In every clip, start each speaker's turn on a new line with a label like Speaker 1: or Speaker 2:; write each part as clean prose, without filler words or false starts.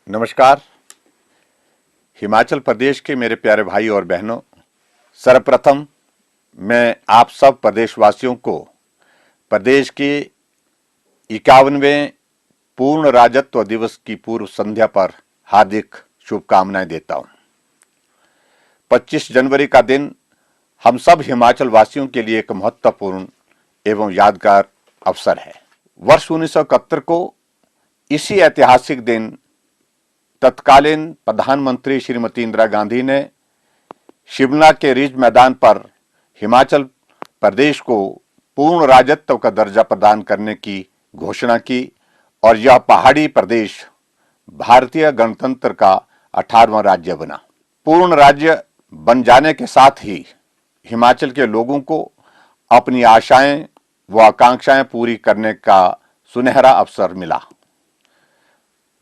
Speaker 1: नमस्कार। हिमाचल प्रदेश के मेरे प्यारे भाई और बहनों, सर्वप्रथम मैं आप सब प्रदेशवासियों को प्रदेश के 51वें पूर्ण राज्यत्व दिवस की पूर्व संध्या पर हार्दिक शुभकामनाएं देता हूं। 25 जनवरी का दिन हम सब हिमाचल वासियों के लिए एक महत्वपूर्ण एवं यादगार अवसर है। वर्ष 1971 को इसी ऐतिहासिक दिन तत्कालीन प्रधानमंत्री श्रीमती इंदिरा गांधी ने शिमला के रिज मैदान पर हिमाचल प्रदेश को पूर्ण राज्यत्व का दर्जा प्रदान करने की घोषणा की और यह पहाड़ी प्रदेश भारतीय गणतंत्र का 18वां राज्य बना। पूर्ण राज्य बन जाने के साथ ही हिमाचल के लोगों को अपनी आशाएं व आकांक्षाएं पूरी करने का सुनहरा अवसर मिला।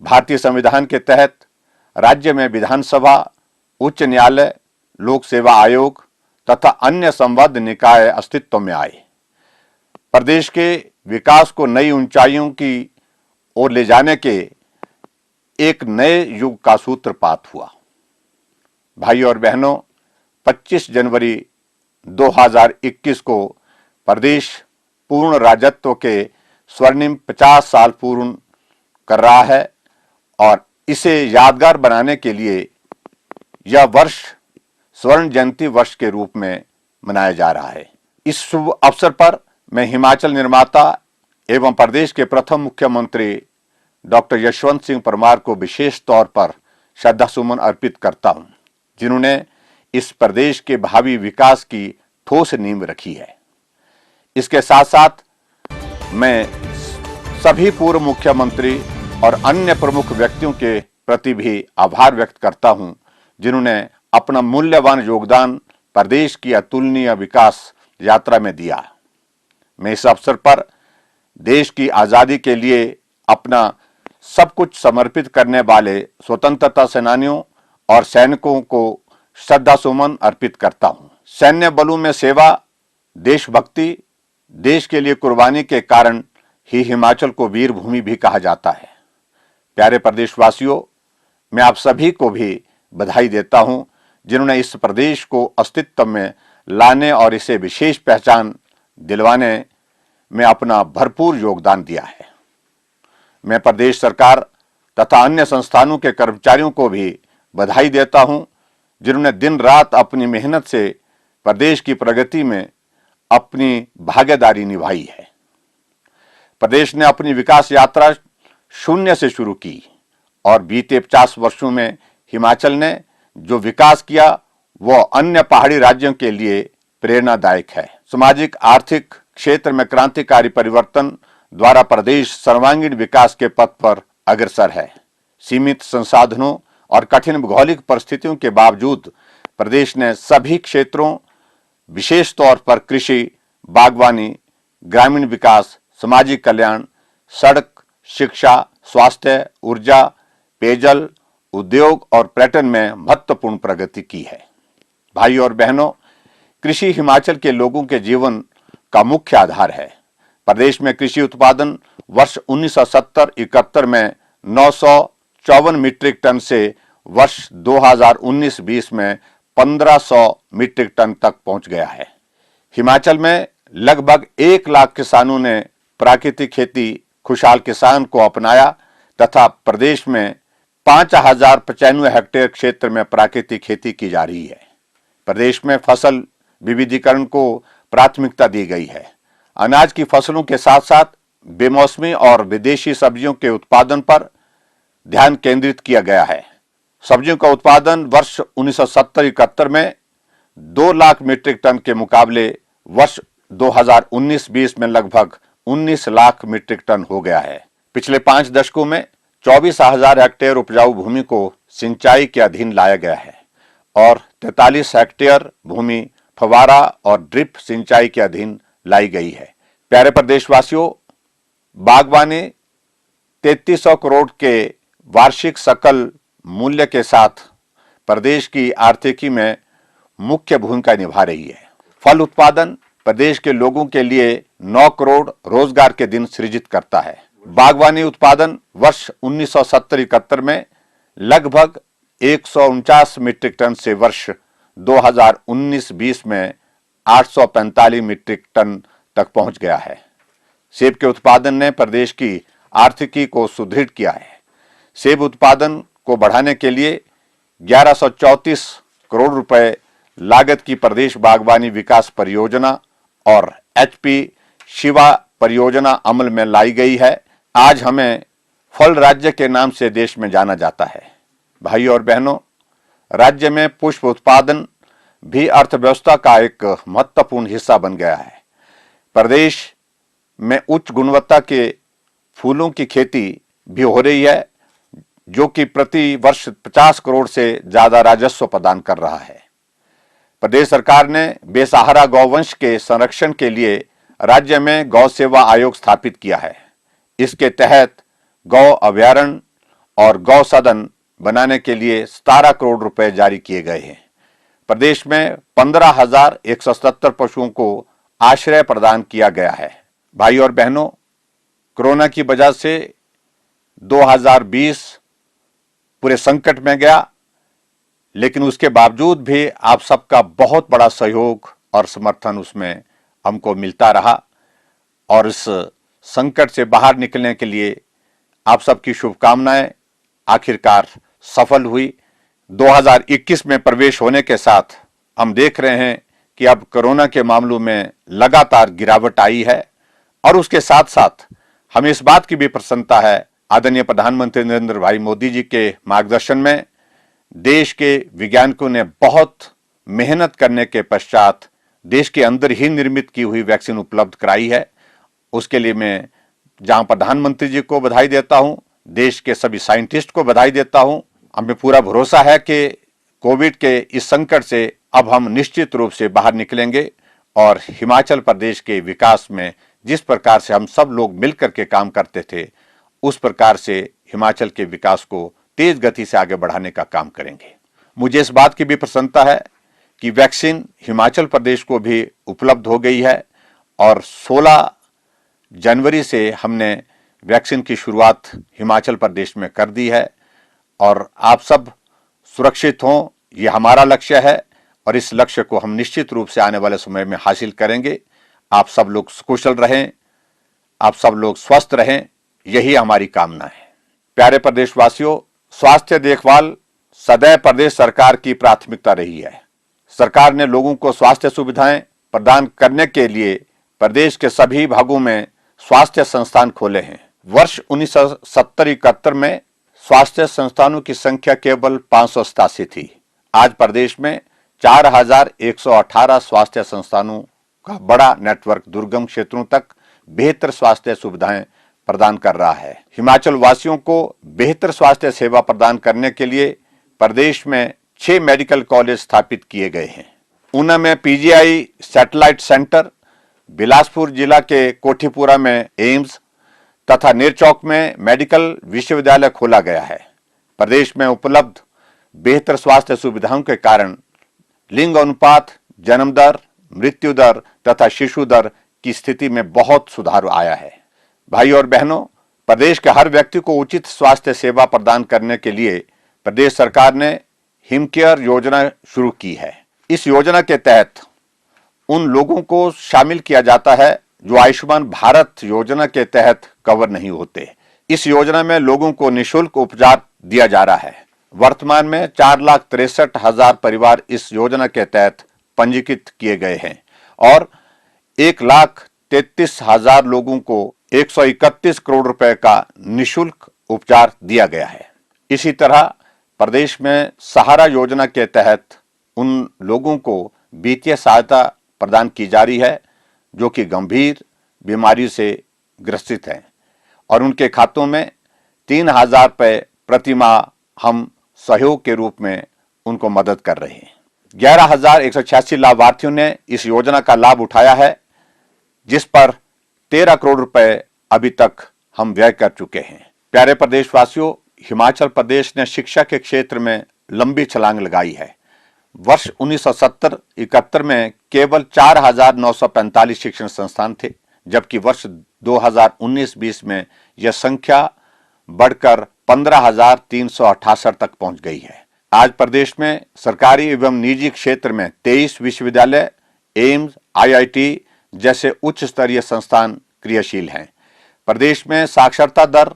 Speaker 1: भारतीय संविधान के तहत राज्य में विधानसभा, उच्च न्यायालय, लोक सेवा आयोग तथा अन्य संबद्ध निकाय अस्तित्व में आए। प्रदेश के विकास को नई ऊंचाइयों की ओर ले जाने के एक नए युग का सूत्रपात हुआ। भाई और बहनों, 25 जनवरी 2021 को प्रदेश पूर्ण राज्यत्व के स्वर्णिम 50 साल पूर्ण कर रहा है और इसे यादगार बनाने के लिए यह वर्ष स्वर्ण जयंती वर्ष के रूप में मनाया जा रहा है। इस शुभ अवसर पर मैं हिमाचल निर्माता एवं प्रदेश के प्रथम मुख्यमंत्री डॉक्टर यशवंत सिंह परमार को विशेष तौर पर श्रद्धासुमन अर्पित करता हूं, जिन्होंने इस प्रदेश के भावी विकास की ठोस नींव रखी है। इसके साथ साथ मैं सभी पूर्व मुख्यमंत्री और अन्य प्रमुख व्यक्तियों के प्रति भी आभार व्यक्त करता हूं, जिन्होंने अपना मूल्यवान योगदान प्रदेश की अतुलनीय विकास यात्रा में दिया। मैं इस अवसर पर देश की आजादी के लिए अपना सब कुछ समर्पित करने वाले स्वतंत्रता सेनानियों और सैनिकों को श्रद्धासुमन अर्पित करता हूं। सैन्य बलों में सेवा, देशभक्ति, देश के लिए कुर्बानी के कारण ही हिमाचल को वीर भूमि भी कहा जाता है। प्यारे प्रदेशवासियों, मैं आप सभी को भी बधाई देता हूं, जिन्होंने इस प्रदेश को अस्तित्व में लाने और इसे विशेष पहचान दिलवाने में अपना भरपूर योगदान दिया है। मैं प्रदेश सरकार तथा अन्य संस्थानों के कर्मचारियों को भी बधाई देता हूं, जिन्होंने दिन रात अपनी मेहनत से प्रदेश की प्रगति में अपनी भागीदारी निभाई है। प्रदेश ने अपनी विकास यात्रा शून्य से शुरू की और बीते 50 वर्षों में हिमाचल ने जो विकास किया वह अन्य पहाड़ी राज्यों के लिए प्रेरणादायक है। सामाजिक आर्थिक क्षेत्र में क्रांतिकारी परिवर्तन द्वारा प्रदेश सर्वांगीण विकास के पथ पर अग्रसर है। सीमित संसाधनों और कठिन भौगोलिक परिस्थितियों के बावजूद प्रदेश ने सभी क्षेत्रों, विशेष तौर पर कृषि, बागवानी, ग्रामीण विकास, सामाजिक कल्याण, सड़क, शिक्षा, स्वास्थ्य, ऊर्जा, पेयजल, उद्योग और पर्यटन में महत्वपूर्ण प्रगति की है। भाई और बहनों, कृषि हिमाचल के लोगों के जीवन का मुख्य आधार है। प्रदेश में कृषि उत्पादन वर्ष 1970-71 में 954 मीट्रिक टन से वर्ष 2019-20 में 1500 मीट्रिक टन तक पहुंच गया है। हिमाचल में लगभग 1 लाख किसानों ने प्राकृतिक खेती खुशहाल किसान को अपनाया तथा प्रदेश में 5095 हेक्टेयर क्षेत्र में प्राकृतिक खेती की जा रही है। प्रदेश में फसल विविधीकरण को प्राथमिकता दी गई है। अनाज की फसलों के साथ साथ बेमौसमी और विदेशी सब्जियों के उत्पादन पर ध्यान केंद्रित किया गया है। सब्जियों का उत्पादन वर्ष 1970-71 में 2 लाख मीट्रिक टन के मुकाबले वर्ष 2019-20 में लगभग 19 लाख मीट्रिक टन हो गया है। पिछले 5 दशकों में 24,000 हेक्टेयर उपजाऊ भूमि को सिंचाई के अधीन लाया गया है और 43 हेक्टेयर भूमि फव्वारा और ड्रिप सिंचाई के अधीन लाई गई है। प्यारे प्रदेशवासियों, बागवानी 3300 करोड़ के वार्षिक सकल मूल्य के साथ प्रदेश की आर्थिकी में मुख्य भूमिका निभा रही है। फल उत्पादन प्रदेश के लोगों के लिए 9 करोड़ रोजगार के दिन सृजित करता है। बागवानी उत्पादन वर्ष 1970-71 में लगभग 149 मीट्रिक टन से वर्ष 2019-20 में 845 मीट्रिक टन तक पहुंच गया है। सेब के उत्पादन ने प्रदेश की आर्थिकी को सुदृढ़ किया है। सेब उत्पादन को बढ़ाने के लिए 1134 करोड़ रुपए लागत की प्रदेश बागवानी विकास परियोजना और एचपी शिवा परियोजना अमल में लाई गई है। आज हमें फल राज्य के नाम से देश में जाना जाता है। भाई और बहनों, राज्य में पुष्प उत्पादन भी अर्थव्यवस्था का एक महत्वपूर्ण हिस्सा बन गया है। प्रदेश में उच्च गुणवत्ता के फूलों की खेती भी हो रही है, जो कि प्रति वर्ष 50 करोड़ से ज्यादा राजस्व प्रदान कर रहा है। प्रदेश सरकार ने बेसहारा गौवंश के संरक्षण के लिए राज्य में गौ सेवा आयोग स्थापित किया है। इसके तहत गौ अभयारण्य और गौ सदन बनाने के लिए 17 करोड़ रुपए जारी किए गए हैं। प्रदेश में 15,177 पशुओं को आश्रय प्रदान किया गया है। भाई और बहनों, कोरोना की वजह से 2020 पूरे संकट में गया, लेकिन उसके बावजूद भी आप सबका बहुत बड़ा सहयोग और समर्थन उसमें हमको मिलता रहा और इस संकट से बाहर निकलने के लिए आप सबकी शुभकामनाएं आखिरकार सफल हुई। 2021 में प्रवेश होने के साथ हम देख रहे हैं कि अब कोरोना के मामलों में लगातार गिरावट आई है और उसके साथ साथ हमें इस बात की भी प्रसन्नता है, आदरणीय प्रधानमंत्री नरेंद्र भाई मोदी जी के मार्गदर्शन में देश के वैज्ञानिकों ने बहुत मेहनत करने के पश्चात देश के अंदर ही निर्मित की हुई वैक्सीन उपलब्ध कराई है। उसके लिए मैं जहां प्रधानमंत्री जी को बधाई देता हूं, देश के सभी साइंटिस्ट को बधाई देता हूं। हमें पूरा भरोसा है कि कोविड के इस संकट से अब हम निश्चित रूप से बाहर निकलेंगे और हिमाचल प्रदेश के विकास में जिस प्रकार से हम सब लोग मिलकर के काम करते थे, उस प्रकार से हिमाचल के विकास को तेज गति से आगे बढ़ाने का काम करेंगे। मुझे इस बात की भी प्रसन्नता है कि वैक्सीन हिमाचल प्रदेश को भी उपलब्ध हो गई है और 16 जनवरी से हमने वैक्सीन की शुरुआत हिमाचल प्रदेश में कर दी है और आप सब सुरक्षित हों, ये हमारा लक्ष्य है और इस लक्ष्य को हम निश्चित रूप से आने वाले समय में हासिल करेंगे। आप सब लोग कुशल रहें, आप सब लोग स्वस्थ रहें, यही हमारी कामना है। प्यारे प्रदेशवासियों, स्वास्थ्य देखभाल सदैव प्रदेश सरकार की प्राथमिकता रही है। सरकार ने लोगों को स्वास्थ्य सुविधाएं प्रदान करने के लिए प्रदेश के सभी भागों में स्वास्थ्य संस्थान खोले हैं। वर्ष 1970-71 में स्वास्थ्य संस्थानों की संख्या केवल 587 थी। आज प्रदेश में 4,118 स्वास्थ्य संस्थानों का बड़ा नेटवर्क दुर्गम क्षेत्रों तक बेहतर स्वास्थ्य सुविधाएं प्रदान कर रहा है। हिमाचल वासियों को बेहतर स्वास्थ्य सेवा प्रदान करने के लिए प्रदेश में 6 मेडिकल कॉलेज स्थापित किए गए हैं। ऊना में पीजीआई सैटेलाइट सेंटर, बिलासपुर जिला के कोठीपुरा में एम्स तथा नेरचौक में मेडिकल विश्वविद्यालय खोला गया है। प्रदेश में उपलब्ध बेहतर स्वास्थ्य सुविधाओं के कारण लिंग अनुपात, जन्म दर, मृत्यु दर तथा शिशु दर की स्थिति में बहुत सुधार आया है। भाई और बहनों, प्रदेश के हर व्यक्ति को उचित स्वास्थ्य सेवा प्रदान करने के लिए प्रदेश सरकार ने हिमकेयर योजना शुरू की है। इस योजना के तहत उन लोगों को शामिल किया जाता है जो आयुष्मान भारत योजना के तहत कवर नहीं होते। इस योजना में लोगों को निःशुल्क उपचार दिया जा रहा है। वर्तमान में 4,63,000 परिवार इस योजना के तहत पंजीकृत किए गए हैं और 1,33,000 लोगों को 131 करोड़ रुपए का निःशुल्क उपचार दिया गया है। इसी तरह प्रदेश में सहारा योजना के तहत उन लोगों को वित्तीय सहायता प्रदान की जा रही है जो कि गंभीर बीमारी से ग्रसित हैं और उनके खातों में 3,000 रुपए प्रति माह हम सहयोग के रूप में उनको मदद कर रहे हैं। 11,186 लाभार्थियों ने इस योजना का लाभ उठाया है, जिस पर 13 करोड़ रुपए अभी तक हम व्यय कर चुके हैं। प्यारे प्रदेशवासियों, हिमाचल प्रदेश ने शिक्षा के क्षेत्र में लंबी छलांग लगाई है। वर्ष 1970-71 में केवल 4,945 शिक्षण संस्थान थे, जबकि वर्ष 2019-20 में यह संख्या बढ़कर 15,368 तक पहुंच गई है। आज प्रदेश में सरकारी एवं निजी क्षेत्र में 23 विश्वविद्यालय, एम्स, आईआईटी जैसे उच्च स्तरीय संस्थान क्रियाशील हैं। प्रदेश में साक्षरता दर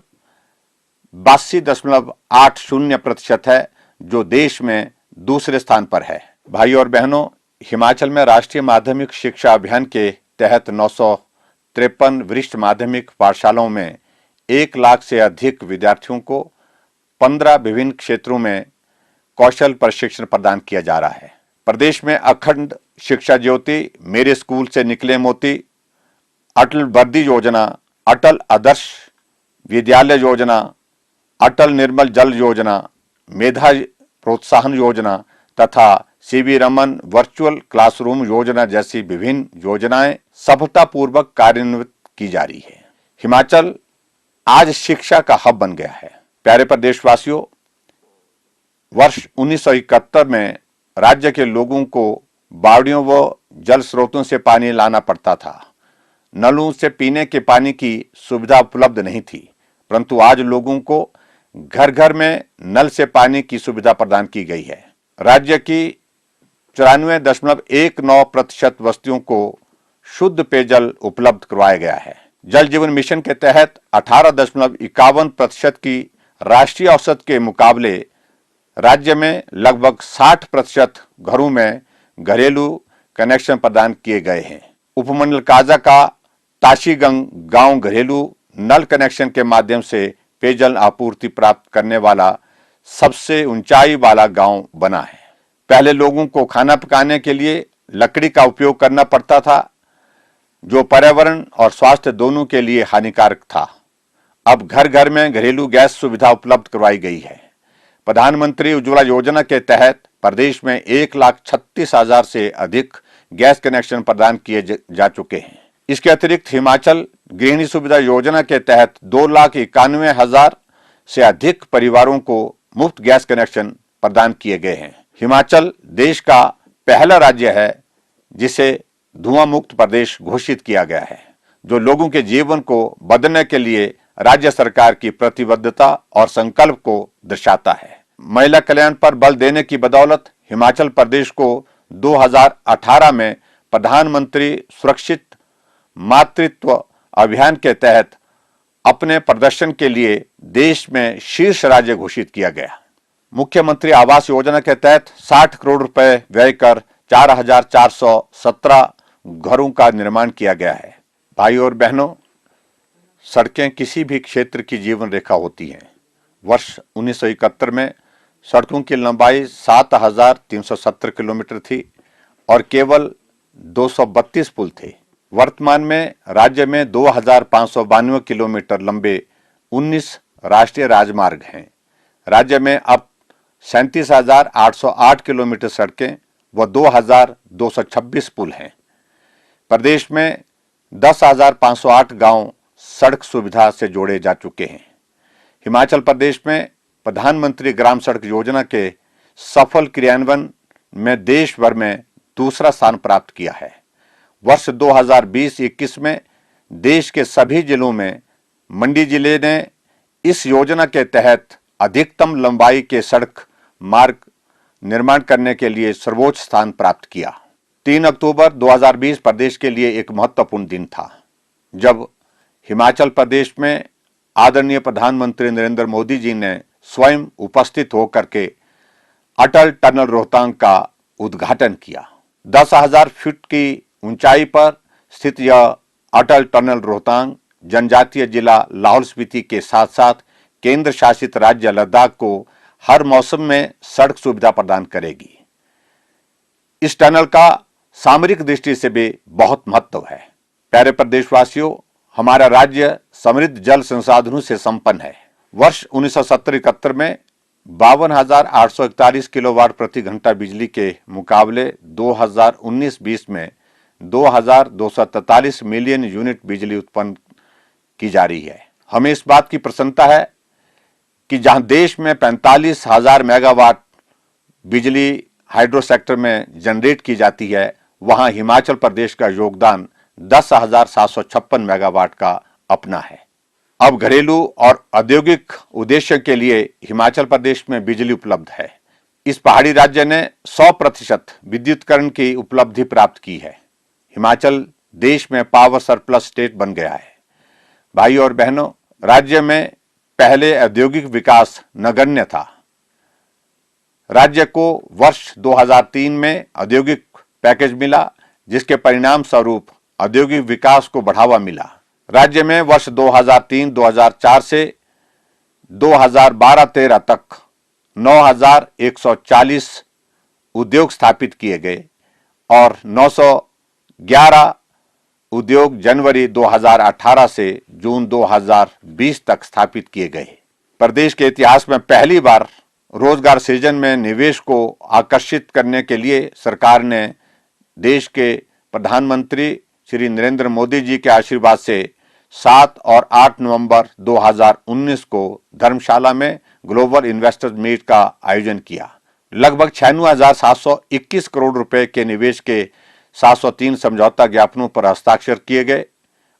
Speaker 1: 82.80% है, जो देश में दूसरे स्थान पर है। भाई और बहनों, हिमाचल में राष्ट्रीय माध्यमिक शिक्षा अभियान के तहत 953 वरिष्ठ माध्यमिक पाठशालाओं में 1 लाख से अधिक विद्यार्थियों को 15 विभिन्न क्षेत्रों में कौशल प्रशिक्षण प्रदान किया जा रहा है। प्रदेश में अखंड शिक्षा ज्योति, मेरे स्कूल से निकले मोती, अटल वर्दी योजना, अटल आदर्श विद्यालय योजना, अटल निर्मल जल योजना, मेधा प्रोत्साहन योजना तथा सीवी रमन वर्चुअल क्लासरूम योजना जैसी विभिन्न योजनाएं सफलतापूर्वक कार्यान्वित की जा रही है। हिमाचल आज शिक्षा का हब बन गया है। प्यारे प्रदेशवासियों, वर्ष 1971 में राज्य के लोगों को बावड़ियों व जल स्रोतों से पानी लाना पड़ता था। नलों से पीने के पानी की सुविधा उपलब्ध नहीं थी, परंतु आज लोगों को घर घर में नल से पानी की सुविधा प्रदान की गई है। राज्य की 94.19% बस्तियों को शुद्ध पेयजल उपलब्ध करवाया गया है। जल जीवन मिशन के तहत 18.51% की राष्ट्रीय औसत के मुकाबले राज्य में लगभग 60% घरों में घरेलू कनेक्शन प्रदान किए गए हैं। उपमंडल काजा का ताशीगंग गांव घरेलू नल कनेक्शन के माध्यम से पेयजल आपूर्ति प्राप्त करने वाला सबसे ऊंचाई वाला गांव बना है। पहले लोगों को खाना पकाने के लिए लकड़ी का उपयोग करना पड़ता था, जो पर्यावरण और स्वास्थ्य दोनों के लिए हानिकारक था। अब घर घर में घरेलू गैस सुविधा उपलब्ध करवाई गई है। प्रधानमंत्री उज्ज्वला योजना के तहत प्रदेश में 1,36,000 से अधिक गैस कनेक्शन प्रदान किए जा चुके हैं। इसके अतिरिक्त हिमाचल गृहिणी सुविधा योजना के तहत 2,91,000 से अधिक परिवारों को मुफ्त गैस कनेक्शन प्रदान किए गए हैं। हिमाचल देश का पहला राज्य है जिसे धुआं मुक्त प्रदेश घोषित किया गया है, जो लोगों के जीवन को बदलने के लिए राज्य सरकार की प्रतिबद्धता और संकल्प को दर्शाता है। महिला कल्याण पर बल देने की बदौलत हिमाचल प्रदेश को 2018 में प्रधानमंत्री सुरक्षित मातृत्व अभियान के तहत अपने प्रदर्शन के लिए देश में शीर्ष राज्य घोषित किया गया। मुख्यमंत्री आवास योजना के तहत 60 करोड़ रुपए व्यय कर 4,417 घरों का निर्माण किया गया है। भाई और बहनों, सड़कें किसी भी क्षेत्र की जीवन रेखा होती हैं। वर्ष 1971 में सड़कों की लंबाई 7,370 किलोमीटर थी और केवल 232 पुल थे। वर्तमान में राज्य में 2,592 किलोमीटर लंबे 19 राष्ट्रीय राजमार्ग हैं। राज्य में अब 37,808 किलोमीटर सड़कें व 2,226 पुल हैं। प्रदेश में 10,508 गांव सड़क सुविधा से जोड़े जा चुके हैं। हिमाचल प्रदेश में प्रधानमंत्री ग्राम सड़क योजना के सफल क्रियान्वयन में देश भर में दूसरा स्थान प्राप्त किया है। वर्ष 2020-21 में देश के सभी जिलों में मंडी जिले ने इस योजना के तहत अधिकतम लंबाई के सड़क मार्ग निर्माण करने के लिए सर्वोच्च स्थान प्राप्त किया। 3 अक्टूबर 2020 प्रदेश के लिए एक महत्वपूर्ण दिन था, जब हिमाचल प्रदेश में आदरणीय प्रधानमंत्री नरेंद्र मोदी जी ने स्वयं उपस्थित होकर के अटल टनल रोहतांग का उद्घाटन किया। 10,000 फीट की ऊंचाई पर स्थित यह अटल टनल रोहतांग जनजातीय जिला लाहौल स्पीति के साथ साथ केंद्र शासित राज्य लद्दाख को हर मौसम में सड़क सुविधा प्रदान करेगी। इस टनल का सामरिक दृष्टि से भी बहुत महत्व है। प्यारे प्रदेशवासियों, हमारा राज्य समृद्ध जल संसाधनों से संपन्न है। वर्ष 1970-71 में 52,841 किलोवाट प्रति घंटा बिजली के मुकाबले 2019-20 में 2,243 मिलियन यूनिट बिजली उत्पन्न की जा रही है। हमें इस बात की प्रसन्नता है कि जहां देश में 45,000 मेगावाट बिजली हाइड्रो सेक्टर में जनरेट की जाती है, वहां हिमाचल प्रदेश का योगदान 10,756 मेगावाट का अपना है। अब घरेलू और औद्योगिक उद्देश्य के लिए हिमाचल प्रदेश में बिजली उपलब्ध है। इस पहाड़ी राज्य ने 100% विद्युतीकरण की उपलब्धि प्राप्त की है। हिमाचल देश में पावर सरप्लस स्टेट बन गया है। भाई और बहनों, राज्य में पहले औद्योगिक विकास नगण्य था। राज्य को वर्ष 2003 में औद्योगिक पैकेज मिला, जिसके परिणाम स्वरूप औद्योगिक विकास को बढ़ावा मिला। राज्य में वर्ष 2003-2004 से 2012-13 तक 9,140 उद्योग स्थापित किए गए और 911 उद्योग जनवरी 2018 से जून 2020 तक स्थापित किए गए। प्रदेश के इतिहास में पहली बार रोजगार सृजन में निवेश को आकर्षित करने के लिए सरकार ने देश के प्रधानमंत्री श्री नरेंद्र मोदी जी के आशीर्वाद से 7 और 8 नवंबर 2019 को धर्मशाला में ग्लोबल इन्वेस्टर्स मीट का आयोजन किया। लगभग 96,721 करोड़ रुपए के निवेश के 703 समझौता ज्ञापनों पर हस्ताक्षर किए गए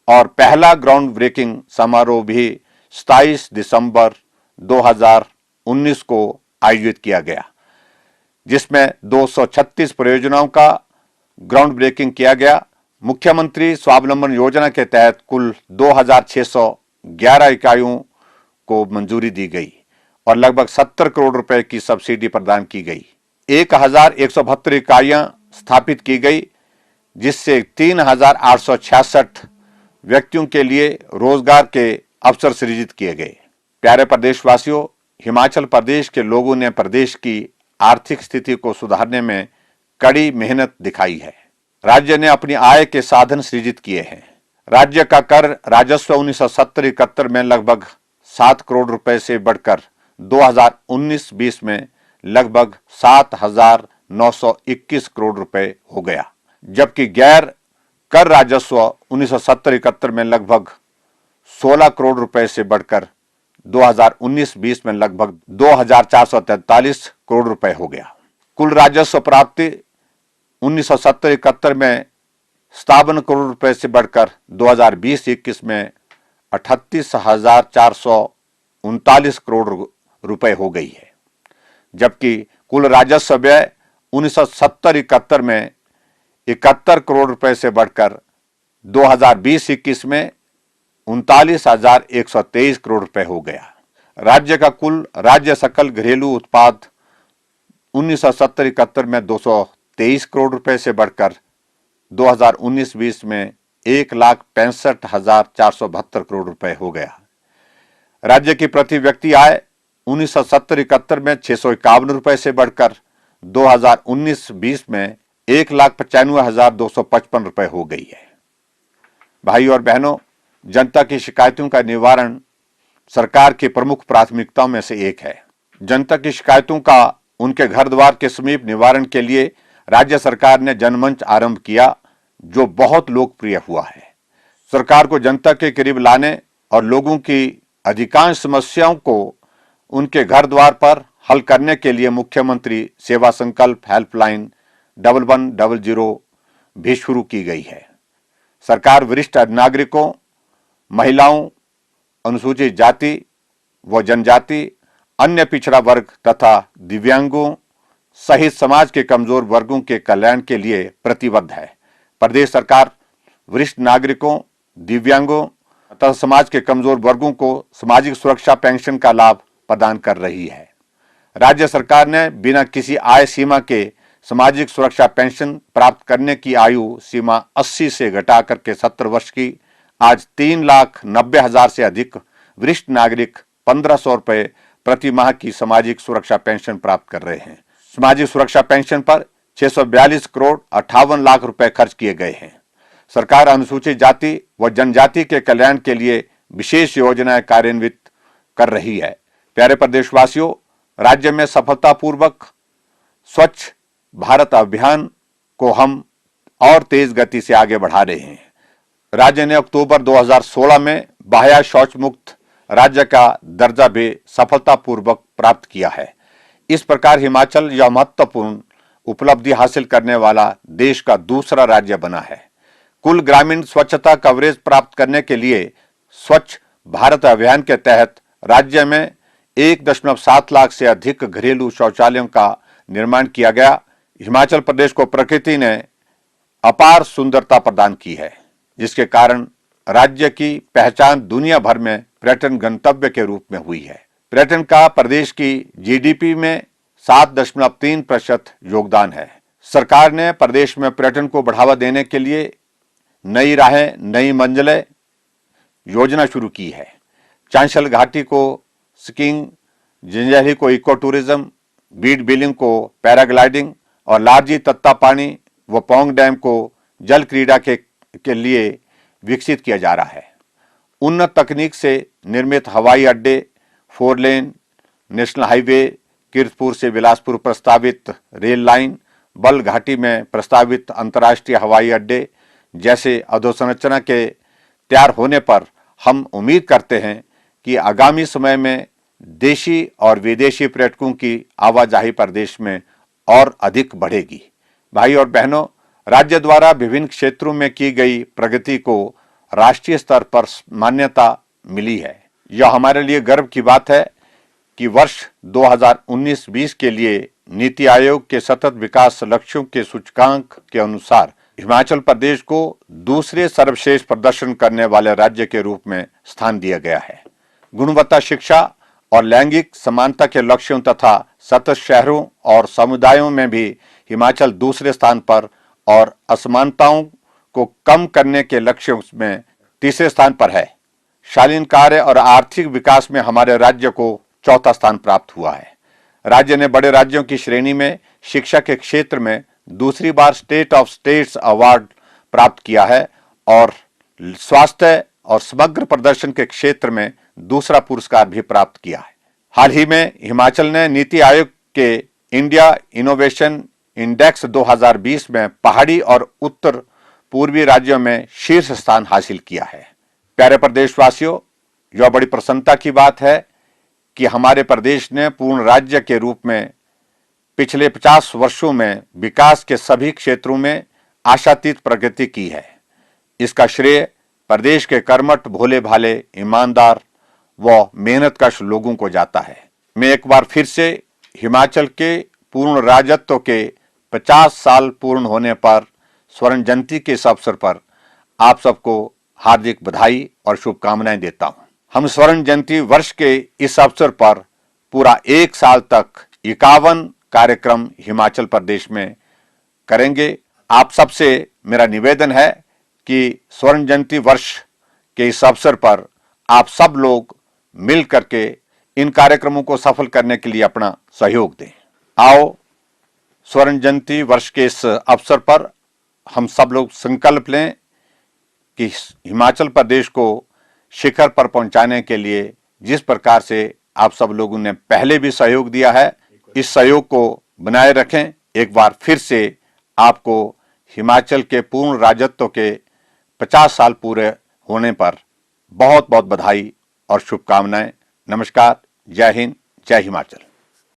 Speaker 1: और पहला ग्राउंड ब्रेकिंग समारोह भी 27 दिसंबर 2019 को आयोजित किया गया, जिसमें 236 परियोजनाओं का ग्राउंड ब्रेकिंग किया गया। मुख्यमंत्री स्वावलंबन योजना के तहत कुल 2,611 इकाइयों को मंजूरी दी गई और लगभग 70 करोड़ रुपए की सब्सिडी प्रदान की गई। 1,172 इकाइयां स्थापित की गई, जिससे 3,866 व्यक्तियों के लिए रोजगार के अवसर सृजित किए गए। प्यारे प्रदेशवासियों, हिमाचल प्रदेश के लोगों ने प्रदेश की आर्थिक स्थिति को सुधारने में कड़ी मेहनत दिखाई है। राज्य ने अपनी आय के साधन सृजित किए हैं। राज्य का कर राजस्व 1970-71 में लगभग 7 करोड़ रुपए से बढ़कर 2019-20 में लगभग 7,921 करोड़ रुपए हो गया, जबकि गैर कर राजस्व 1970-71 में लगभग 16 करोड़ रुपए से बढ़कर 2019-20 में लगभग 2,443 करोड़ रुपए हो गया। कुल राजस्व प्राप्ति 1970-71 में 57 करोड़ रुपए से बढ़कर 2020-21 में 38,439 करोड़ रुपए हो गई है, जबकि कुल राजस्व व्यय 1970-71 में 71 करोड़ रुपए से बढ़कर 2020-21 में 39,123 करोड़ रुपए हो गया। राज्य का कुल राज्य सकल घरेलू उत्पाद 1970-71 में 223 करोड़ रुपए से बढ़कर 2019-20 में 1,65,472 करोड़ रुपए हो गया। राज्य की प्रति व्यक्ति आय 1970-71 में 651 रुपए से बढ़कर 2019-20 में 1,95,255 रुपए हो गई है। भाई और बहनों, जनता की शिकायतों का निवारण सरकार की प्रमुख प्राथमिकताओं में से एक है। जनता की शिकायतों का उनके घर द्वार के समीप निवारण के लिए राज्य सरकार ने जनमंच आरंभ किया, जो बहुत लोकप्रिय हुआ है। सरकार को जनता के करीब लाने और लोगों की अधिकांश समस्याओं को उनके घर द्वार पर हल करने के लिए मुख्यमंत्री सेवा संकल्प हेल्पलाइन 1100 भी शुरू की गई है। सरकार वरिष्ठ नागरिकों, महिलाओं, अनुसूचित जाति व जनजाति, अन्य पिछड़ा वर्ग तथा दिव्यांगों सहित समाज के कमजोर वर्गों के कल्याण के लिए प्रतिबद्ध है। प्रदेश सरकार वरिष्ठ नागरिकों, दिव्यांगों तथा समाज के कमजोर वर्गों को सामाजिक सुरक्षा पेंशन का लाभ प्रदान कर रही है। राज्य सरकार ने बिना किसी आय सीमा के सामाजिक सुरक्षा पेंशन प्राप्त करने की आयु सीमा 80 से घटाकर के 70 वर्ष की आज 3,90,000 से अधिक वरिष्ठ नागरिक 1,500 रुपए प्रति माह की सामाजिक सुरक्षा पेंशन प्राप्त कर रहे हैं। सामाजिक सुरक्षा पेंशन पर 642 करोड़ 58 लाख रुपए खर्च किए गए हैं। सरकार अनुसूचित जाति व जनजाति के कल्याण के लिए विशेष योजनाएं कार्यान्वित कर रही है। प्यारे प्रदेशवासियों, राज्य में सफलतापूर्वक स्वच्छ भारत अभियान को हम और तेज गति से आगे बढ़ा रहे हैं। राज्य ने अक्टूबर 2016 में बाह्य शौच मुक्त राज्य का दर्जा भी सफलतापूर्वक प्राप्त किया है। इस प्रकार हिमाचल यह महत्वपूर्ण उपलब्धि हासिल करने वाला देश का दूसरा राज्य बना है। कुल ग्रामीण स्वच्छता कवरेज प्राप्त करने के लिए स्वच्छ भारत अभियान के तहत राज्य में 1.7 लाख से अधिक घरेलू शौचालयों का निर्माण किया गया। हिमाचल प्रदेश को प्रकृति ने अपार सुंदरता प्रदान की है, जिसके कारण राज्य की पहचान दुनिया भर में पर्यटन गंतव्य के रूप में हुई है। पर्यटन का प्रदेश की जीडीपी में 7.3% योगदान है। सरकार ने प्रदेश में पर्यटन को बढ़ावा देने के लिए नई राहें, नई मंजिलें योजना शुरू की है। चांशल घाटी को स्कीइंग, जंजैहली को इको टूरिज्म, बीड बिलिंग को पैराग्लाइडिंग और लारजी तत्तापानी व पौंग डैम को जल क्रीड़ा के लिए विकसित किया जा रहा है। उन्नत तकनीक से निर्मित हवाई अड्डे, 4 लेन नेशनल हाईवे, कीरतपुर से बिलासपुर प्रस्तावित रेल लाइन, बल घाटी में प्रस्तावित अंतर्राष्ट्रीय हवाई अड्डे जैसे अधोसंरचना के तैयार होने पर हम उम्मीद करते हैं कि आगामी समय में देशी और विदेशी पर्यटकों की आवाजाही प्रदेश में और अधिक बढ़ेगी। भाई और बहनों, राज्य द्वारा विभिन्न क्षेत्रों में की गई प्रगति को राष्ट्रीय स्तर पर मान्यता मिली है। यह हमारे लिए गर्व की बात है कि वर्ष 2019-20 के लिए नीति आयोग के सतत विकास लक्ष्यों के सूचकांक के अनुसार हिमाचल प्रदेश को दूसरे सर्वश्रेष्ठ प्रदर्शन करने वाले राज्य के रूप में स्थान दिया गया है। गुणवत्ता शिक्षा और लैंगिक समानता के लक्ष्यों तथा सतत शहरों और समुदायों में भी हिमाचल दूसरे स्थान पर और असमानताओं को कम करने के लक्ष्यों में तीसरे स्थान पर है। शालीन कार्य और आर्थिक विकास में हमारे राज्य को चौथा स्थान प्राप्त हुआ है। राज्य ने बड़े राज्यों की श्रेणी में शिक्षा के क्षेत्र में दूसरी बार स्टेट ऑफ स्टेट्स अवार्ड प्राप्त किया है और स्वास्थ्य और समग्र प्रदर्शन के क्षेत्र में दूसरा पुरस्कार भी प्राप्त किया है। हाल ही में हिमाचल ने नीति आयोग के इंडिया इनोवेशन इंडेक्स 2020 में पहाड़ी और उत्तर पूर्वी राज्यों में शीर्ष स्थान हासिल किया है। प्यारे प्रदेशवासियों, यह बड़ी प्रसन्नता की बात है कि हमारे प्रदेश ने पूर्ण राज्य के रूप में पिछले 50 वर्षों में विकास के सभी क्षेत्रों में आशातीत प्रगति की है। इसका श्रेय प्रदेश के कर्मठ, भोले भाले, ईमानदार व मेहनतकश लोगों को जाता है। मैं एक बार फिर से हिमाचल के पूर्ण राज्यत्व के 50 साल पूर्ण होने पर स्वर्ण जयंती के इस अवसर पर आप सबको हार्दिक बधाई और शुभकामनाएं देता हूं। हम स्वर्ण जयंती वर्ष के इस अवसर पर पूरा 1 साल तक 51 कार्यक्रम हिमाचल प्रदेश में करेंगे। आप सबसे मेरा निवेदन है कि स्वर्ण जयंती वर्ष के इस अवसर पर आप सब लोग मिल करके इन कार्यक्रमों को सफल करने के लिए अपना सहयोग दें। आओ, स्वर्ण जयंती वर्ष के इस अवसर पर हम सब लोग संकल्प लें कि हिमाचल प्रदेश को शिखर पर पहुंचाने के लिए जिस प्रकार से आप सब लोगों ने पहले भी सहयोग दिया है, इस सहयोग को बनाए रखें। एक बार फिर से आपको हिमाचल के पूर्ण राज्यत्व के 50 साल पूरे होने पर बहुत बहुत बधाई और शुभकामनाएं। नमस्कार, जय हिंद, जय हिमाचल।